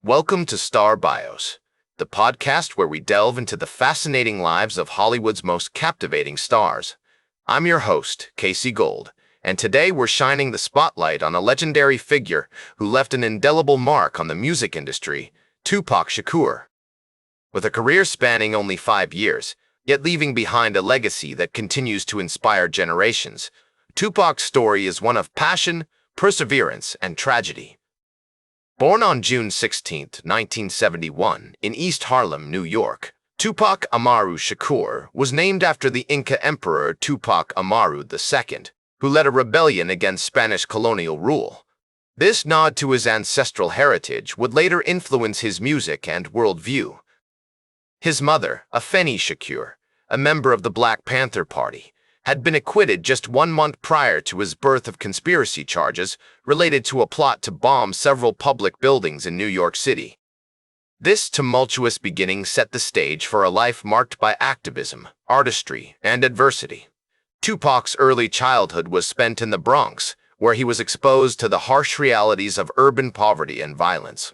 Welcome to Star Bios, the podcast where we delve into the fascinating lives of Hollywood's most captivating stars. I'm your host, Casey Gold, and today we're shining the spotlight on a legendary figure who left an indelible mark on the music industry, Tupac Shakur. With a career spanning only 5 years, yet leaving behind a legacy that continues to inspire generations, Tupac's story is one of passion, perseverance, and tragedy. Born on June 16, 1971, in East Harlem, New York, Tupac Amaru Shakur was named after the Inca Emperor Tupac Amaru II, who led a rebellion against Spanish colonial rule. This nod to his ancestral heritage would later influence his music and worldview. His mother, Afeni Shakur, a member of the Black Panther Party, had been acquitted just 1 month prior to his birth of conspiracy charges related to a plot to bomb several public buildings in New York City. This tumultuous beginning set the stage for a life marked by activism, artistry, and adversity. Tupac's early childhood was spent in the Bronx, where he was exposed to the harsh realities of urban poverty and violence.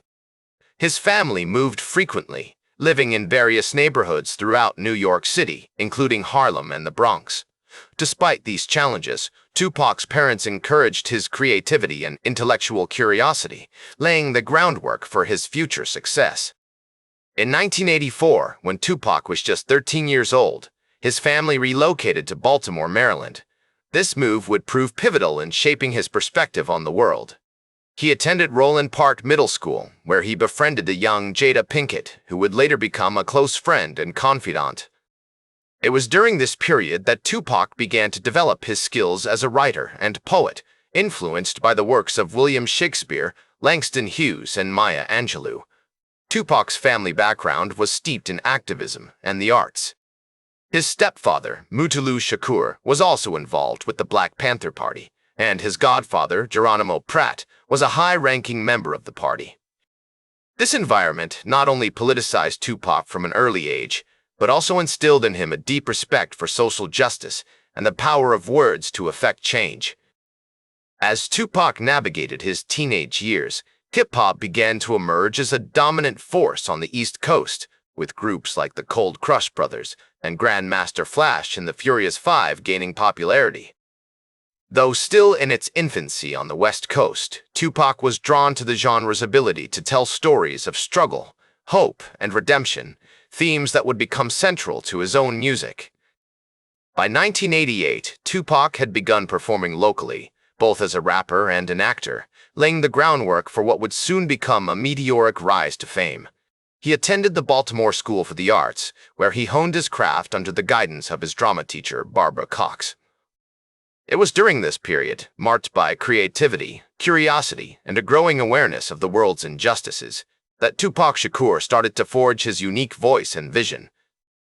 His family moved frequently, living in various neighborhoods throughout New York City, including Harlem and the Bronx. Despite these challenges, Tupac's parents encouraged his creativity and intellectual curiosity, laying the groundwork for his future success. In 1984, when Tupac was just 13 years old, his family relocated to Baltimore, Maryland. This move would prove pivotal in shaping his perspective on the world. He attended Roland Park Middle School, where he befriended the young Jada Pinkett, who would later become a close friend and confidant. It was during this period that Tupac began to develop his skills as a writer and poet, influenced by the works of William Shakespeare, Langston Hughes, and Maya Angelou. Tupac's family background was steeped in activism and the arts. His stepfather, Mutulu Shakur, was also involved with the Black Panther Party, and his godfather, Geronimo Pratt, was a high-ranking member of the party. This environment not only politicized Tupac from an early age, but also instilled in him a deep respect for social justice and the power of words to effect change. As Tupac navigated his teenage years, hip-hop began to emerge as a dominant force on the East Coast, with groups like the Cold Crush Brothers and Grandmaster Flash and the Furious Five gaining popularity. Though still in its infancy on the West Coast, Tupac was drawn to the genre's ability to tell stories of struggle, hope, and redemption, themes that would become central to his own music. By 1988, Tupac had begun performing locally, both as a rapper and an actor, laying the groundwork for what would soon become a meteoric rise to fame. He attended the Baltimore School for the Arts, where he honed his craft under the guidance of his drama teacher, Barbara Cox. It was during this period, marked by creativity, curiosity, and a growing awareness of the world's injustices, that Tupac Shakur started to forge his unique voice and vision.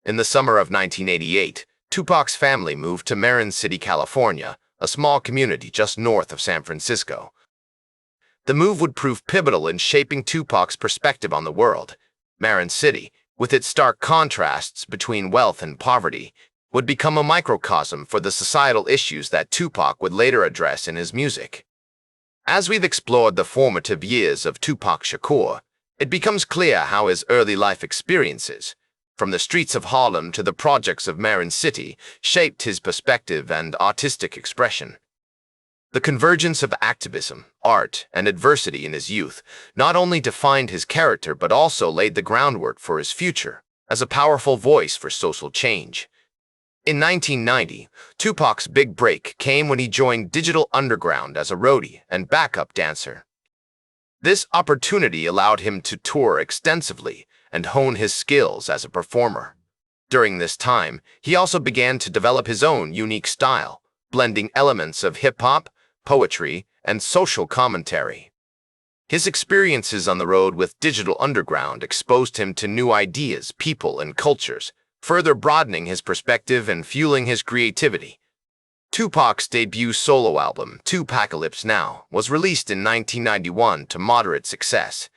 In the summer of 1988, Tupac's family moved to Marin City, California, a small community just north of San Francisco. The move would prove pivotal in shaping Tupac's perspective on the world. Marin City, with its stark contrasts between wealth and poverty, would become a microcosm for the societal issues that Tupac would later address in his music. As we've explored the formative years of Tupac Shakur, it becomes clear how his early life experiences, from the streets of Harlem to the projects of Marin City, shaped his perspective and artistic expression. The convergence of activism, art, and adversity in his youth not only defined his character but also laid the groundwork for his future as a powerful voice for social change. In 1990, Tupac's big break came when he joined Digital Underground as a roadie and backup dancer. This opportunity allowed him to tour extensively and hone his skills as a performer. During this time, he also began to develop his own unique style, blending elements of hip-hop, poetry, and social commentary. His experiences on the road with Digital Underground exposed him to new ideas, people, and cultures, further broadening his perspective and fueling his creativity. Tupac's debut solo album, Tupacalypse Now, was released in 1991 to moderate success.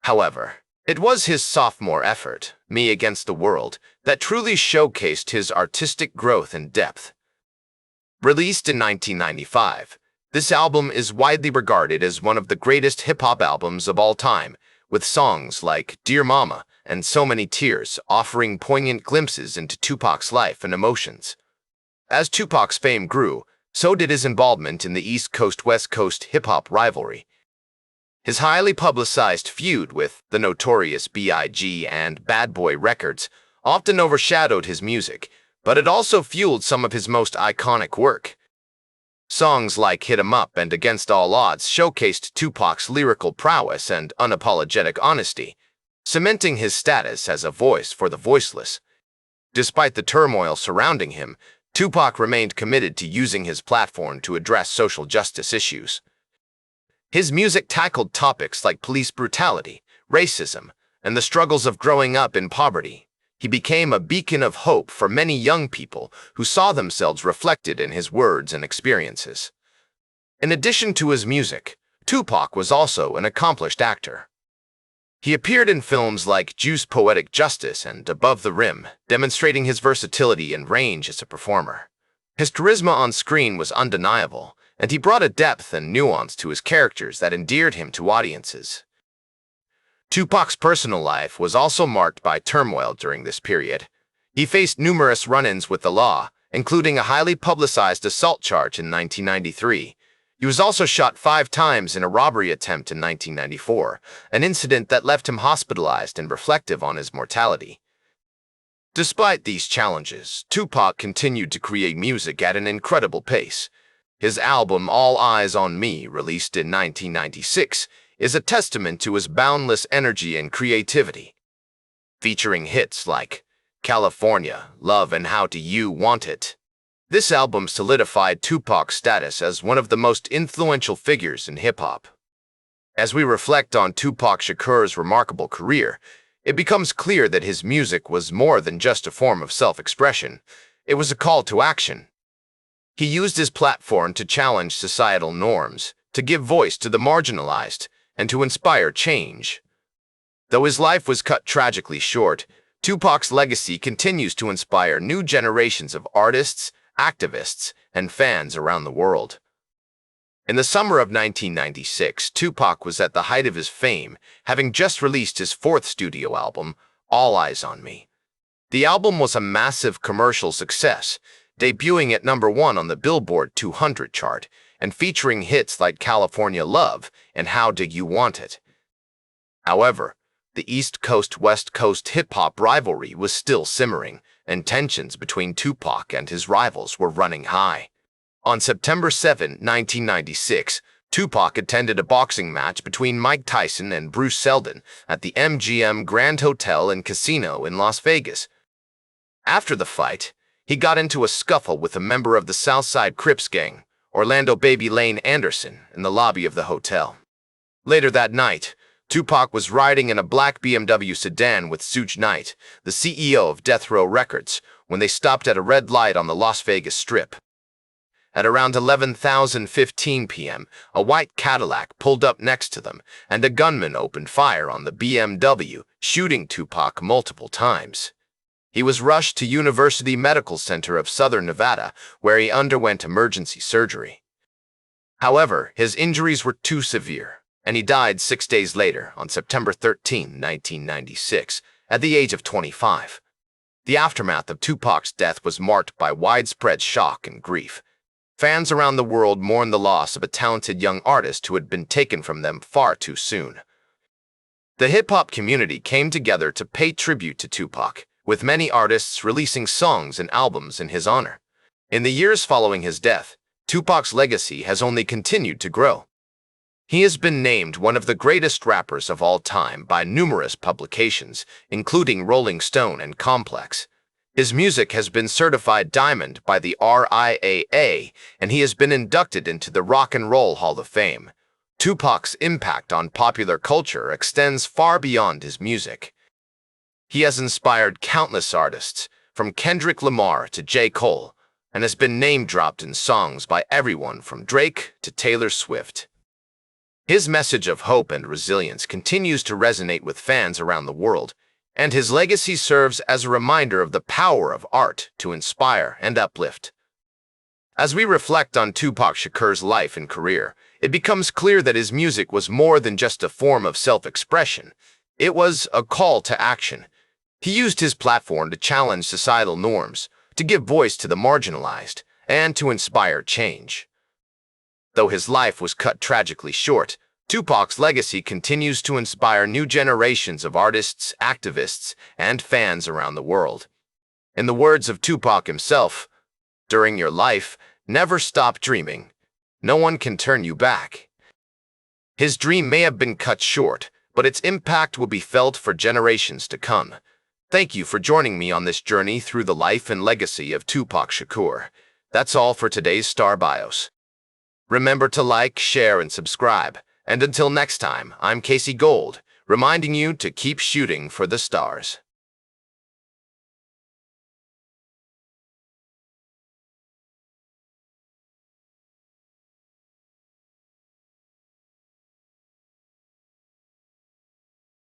However, it was his sophomore effort, Me Against the World, that truly showcased his artistic growth and depth. Released in 1995, this album is widely regarded as one of the greatest hip-hop albums of all time, with songs like Dear Mama and So Many Tears offering poignant glimpses into Tupac's life and emotions. As Tupac's fame grew, so did his involvement in the East Coast-West Coast hip-hop rivalry. His highly publicized feud with the notorious B.I.G. and Bad Boy Records often overshadowed his music, but it also fueled some of his most iconic work. Songs like Hit 'Em Up and Against All Odds showcased Tupac's lyrical prowess and unapologetic honesty, cementing his status as a voice for the voiceless. Despite the turmoil surrounding him, Tupac remained committed to using his platform to address social justice issues. His music tackled topics like police brutality, racism, and the struggles of growing up in poverty. He became a beacon of hope for many young people who saw themselves reflected in his words and experiences. In addition to his music, Tupac was also an accomplished actor. He appeared in films like Juice Poetic Justice and Above the Rim, demonstrating his versatility and range as a performer. His charisma on screen was undeniable, and he brought a depth and nuance to his characters that endeared him to audiences. Tupac's personal life was also marked by turmoil during this period. He faced numerous run-ins with the law, including a highly publicized assault charge in 1993. He was also shot 5 times in a robbery attempt in 1994, an incident that left him hospitalized and reflective on his mortality. Despite these challenges, Tupac continued to create music at an incredible pace. His album All Eyes on Me, released in 1996, is a testament to his boundless energy and creativity. Featuring hits like California, Love and How Do You Want It. This album solidified Tupac's status as one of the most influential figures in hip-hop. As we reflect on Tupac Shakur's remarkable career, it becomes clear that his music was more than just a form of self-expression. It was a call to action. He used his platform to challenge societal norms, to give voice to the marginalized, and to inspire change. Though his life was cut tragically short, Tupac's legacy continues to inspire new generations of artists, activists, and fans around the world. In the summer of 1996, Tupac was at the height of his fame, having just released his 4th studio album, All Eyes on Me. The album was a massive commercial success, debuting at #1 on the Billboard 200 chart, and featuring hits like California Love and How Do You Want It. However, the East Coast-West Coast hip-hop rivalry was still simmering, and tensions between Tupac and his rivals were running high. On September 7, 1996, Tupac attended a boxing match between Mike Tyson and Bruce Seldon at the MGM Grand Hotel and Casino in Las Vegas. After the fight, he got into a scuffle with a member of the Southside Crips gang, Orlando Baby Lane Anderson, in the lobby of the hotel. Later that night, Tupac was riding in a black BMW sedan with Suge Knight, the CEO of Death Row Records, when they stopped at a red light on the Las Vegas Strip. At around 11:15 p.m., a white Cadillac pulled up next to them, and a gunman opened fire on the BMW, shooting Tupac multiple times. He was rushed to University Medical Center of Southern Nevada, where he underwent emergency surgery. However, his injuries were too severe, and he died 6 days later on September 13, 1996, at the age of 25. The aftermath of Tupac's death was marked by widespread shock and grief. Fans around the world mourned the loss of a talented young artist who had been taken from them far too soon. The hip-hop community came together to pay tribute to Tupac, with many artists releasing songs and albums in his honor. In the years following his death, Tupac's legacy has only continued to grow. He has been named one of the greatest rappers of all time by numerous publications, including Rolling Stone and Complex. His music has been certified diamond by the RIAA, and he has been inducted into the Rock and Roll Hall of Fame. Tupac's impact on popular culture extends far beyond his music. He has inspired countless artists, from Kendrick Lamar to J. Cole, and has been name-dropped in songs by everyone from Drake to Taylor Swift. His message of hope and resilience continues to resonate with fans around the world, and his legacy serves as a reminder of the power of art to inspire and uplift. As we reflect on Tupac Shakur's life and career, it becomes clear that his music was more than just a form of self-expression. It was a call to action. He used his platform to challenge societal norms, to give voice to the marginalized, and to inspire change. Though his life was cut tragically short, Tupac's legacy continues to inspire new generations of artists, activists, and fans around the world. In the words of Tupac himself, "During your life, never stop dreaming. No one can turn you back." His dream may have been cut short, but its impact will be felt for generations to come. Thank you for joining me on this journey through the life and legacy of Tupac Shakur. That's all for today's Star Bios. Remember to like, share, and subscribe. And until next time, I'm Casey Gold, reminding you to keep shooting for the stars.